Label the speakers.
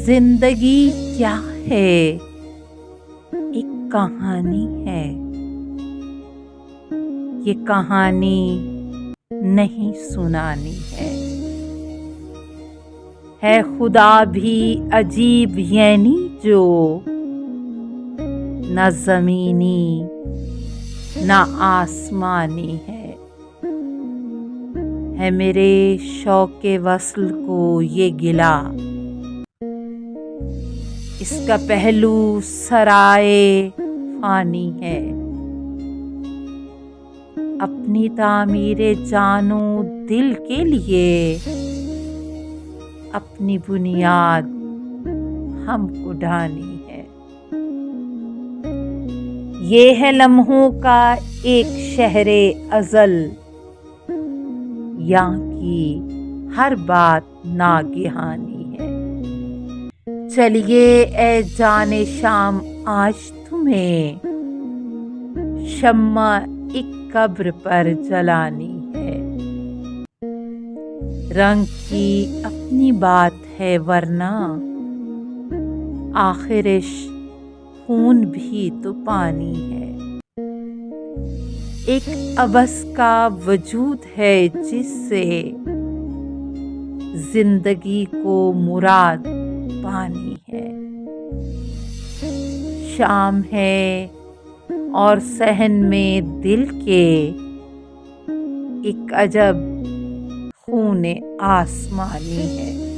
Speaker 1: زندگی کیا ہے؟ ایک کہانی ہے۔ یہ کہانی نہیں سنانی ہے خدا بھی عجیب، یعنی جو نہ زمینی نہ آسمانی ہے میرے شوق وصل کو یہ گلا، اس کا پہلو سرائے فانی ہے۔ اپنی تعمیر جان و دل کے لیے اپنی بنیاد ہم کو ڈھانی ہے۔ یہ ہے لمحوں کا ایک شہر ازل، یہاں کی ہر بات ناگہانی ہے۔ چلیے اے جان شام، آج تمہیں شمع ایک قبر پر جلانی ہے۔ رنگ کی اپنی بات ہے ورنہ آخر عشق خون بھی تو پانی ہے۔ ایک عبث کا وجود ہے جس سے زندگی کو مراد پانی ہے۔ شام ہے اور صحن میں دل کے ایک عجب خون آسمانی ہے۔